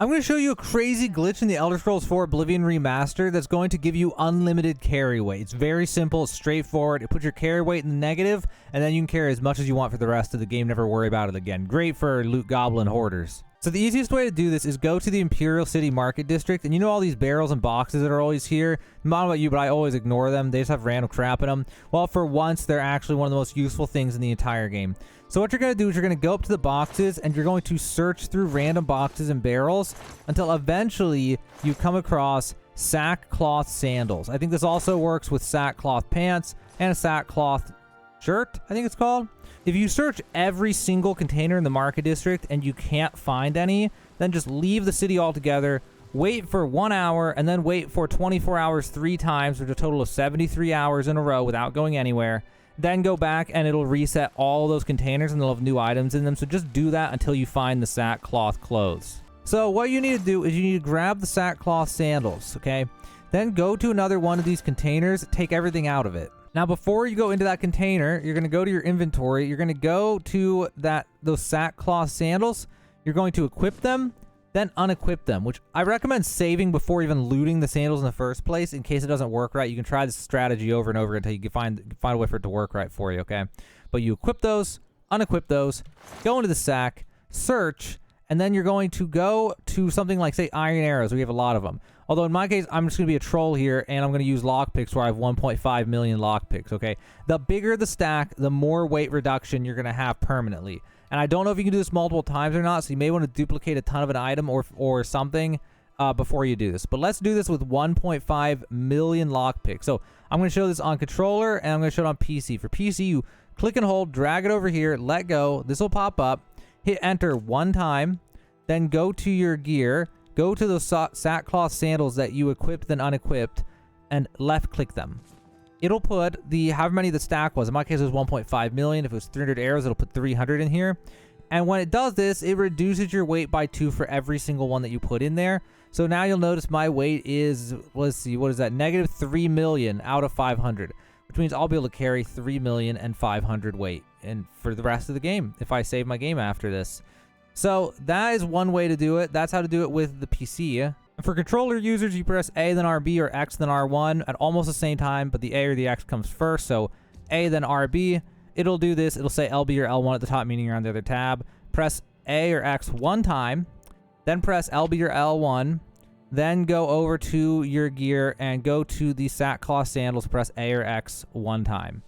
I'm going to show you a crazy glitch in the Elder Scrolls 4 Oblivion Remastered that's going to give you unlimited carry weight. It's very simple, it's straightforward. It puts your carry weight in the negative, and then you can carry as much as you want for the rest of the game. Never worry about it again. Great for loot goblin hoarders. So the easiest way to do this is go to the Imperial City Market District, and you know all these barrels and boxes that are always here? I don't know about you, but I always ignore them. They just have random crap in them. Well, for once, they're actually one of the most useful things in the entire game. So what you're going to do is you're going to go up to the boxes, and you're going to search through random boxes and barrels until eventually you come across sackcloth sandals. I think this also works with sackcloth pants and a sackcloth shirt, I think it's called. If you search every single container in the market district and you can't find any, then just leave the city altogether, wait for 1 hour, and then wait for 24 hours 3 times, which is a total of 73 hours in a row without going anywhere. Then go back and it'll reset all those containers and they'll have new items in them. So just do that until you find the sackcloth clothes. So what you need to do is you need to grab the sackcloth sandals, okay? Then go to another one of these containers, take everything out of it. Now, before you go into that container, you're going to go to your inventory. You're going to go to those sackcloth sandals. You're going to equip them, then unequip them, which I recommend saving before even looting the sandals in the first place in case it doesn't work right. You can try this strategy over and over until you can find a way for it to work right for you, okay? But you equip those, unequip those, go into the sack, search, and then you're going to go to something like, say, iron arrows. We have a lot of them. Although in my case, I'm just going to be a troll here, and I'm going to use lockpicks where I have 1.5 million lockpicks, okay? The bigger the stack, the more weight reduction you're going to have permanently. And I don't know if you can do this multiple times or not, so you may want to duplicate a ton of an item or something before you do this. But let's do this with 1.5 million lockpicks. So I'm going to show this on controller, and I'm going to show it on PC. For PC, you click and hold, drag it over here, let go. This will pop up. Hit enter 1 time, then go to your gear. Go to those sackcloth sandals that you equipped then unequipped and left click them. It'll put however many the stack was. In my case, it was 1.5 million. If it was 300 arrows, it'll put 300 in here. And when it does this, it reduces your weight by 2 for every single one that you put in there. So now you'll notice my weight is, let's see, what is that? Negative 3 million out of 500, which means I'll be able to carry 3,500,000 weight and for the rest of the game if I save my game after this. So that is one way to do it. That's how to do it with the PC. And for controller users, you press A, then RB, or X, then R1 at almost the same time, but the A or the X comes first. So A, then RB. It'll do this. It'll say LB or L1 at the top, meaning you're on the other tab. Press A or X 1 time, then press LB or L1, then go over to your gear and go to the sackcloth sandals, press A or X 1 time.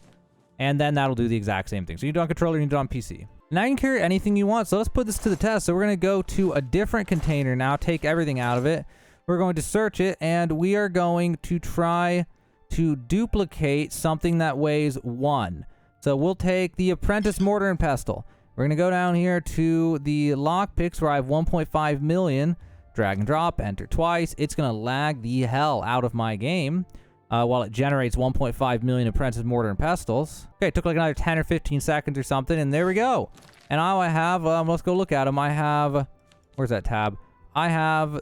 And then that'll do the exact same thing. So you do it on controller, you do it on PC. Now you can carry anything you want, so let's put this to the test. So we're going to go to a different container now, take everything out of it. We're going to search it, and we are going to try to duplicate something that weighs 1. So we'll take the Apprentice Mortar and Pestle. We're going to go down here to the lockpicks where I have 1.5 million. Drag and drop, enter twice. It's going to lag the hell out of my game while it generates 1.5 million Apprentice Mortar and Pestles. Okay, it took like another 10 or 15 seconds or something, and there we go. And now I have, let's go look at them. I have, where's that tab? I have,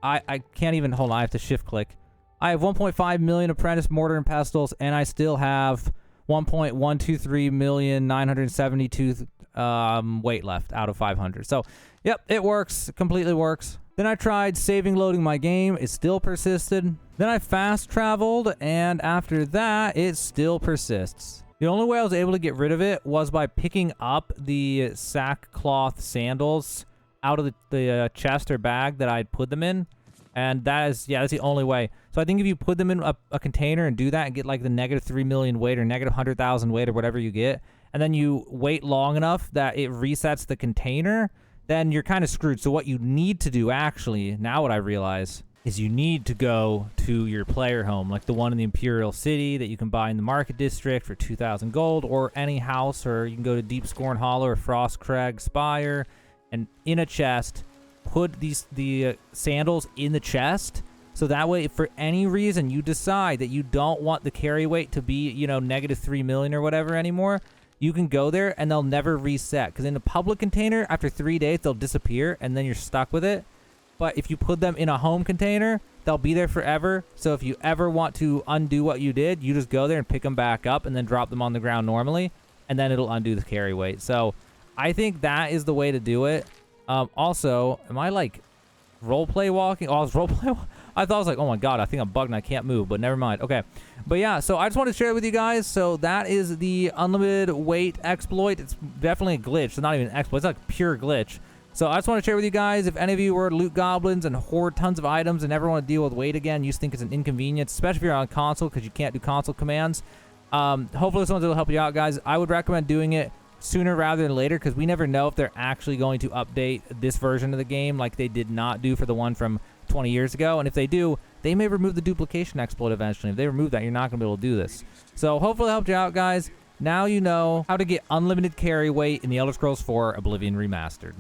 I can't even, hold on, I have to shift click. I have 1.5 million Apprentice Mortar and Pestles, and I still have 1.123,972 weight left out of 500. So, yep, it works, completely works. Then I tried saving loading my game. It still persisted. Then I fast traveled, and after that, it still persists. The only way I was able to get rid of it was by picking up the sackcloth sandals out of the chest or bag that I'd put them in. And that is, yeah, that's the only way. So I think if you put them in a container and do that and get like the negative 3 million weight or negative 100,000 weight or whatever you get, and then you wait long enough that it resets the container, then you're kind of screwed. So what you need to do, actually, now what I realize, is you need to go to your player home, like the one in the Imperial City that you can buy in the Market District for 2,000 gold, or any house, or you can go to Deep Scorn Hollow or Frostcrag Spire, and in a chest, put the sandals in the chest, so that way, if for any reason you decide that you don't want the carry weight to be, you know, negative 3 million or whatever anymore, you can go there and they'll never reset. Because in a public container, after 3 days, they'll disappear and then you're stuck with it. But if you put them in a home container, they'll be there forever. So if you ever want to undo what you did, you just go there and pick them back up and then drop them on the ground normally, and then it'll undo the carry weight. So I think that is the way to do it. Also, am I like roleplay walking. Oh, it's roleplay. I thought I was like, oh my god, I think I'm bugged and I can't move, but never mind. Okay, but yeah, so I just wanted to share it with you guys. So that is the unlimited weight exploit. It's definitely a glitch. It's not even an exploit. It's like pure glitch. So I just want to share with you guys, if any of you were to loot goblins and hoard tons of items and never want to deal with weight again, you just think it's an inconvenience, especially if you're on console because you can't do console commands. Hopefully this one's will help you out, guys. I would recommend doing it sooner rather than later because we never know if they're actually going to update this version of the game like they did not do for the one from 20 years ago. And if they do, they may remove the duplication exploit eventually. If they remove that, you're not going to be able to do this. So hopefully it helped you out, guys. Now you know how to get unlimited carry weight in the Elder Scrolls 4 Oblivion Remastered.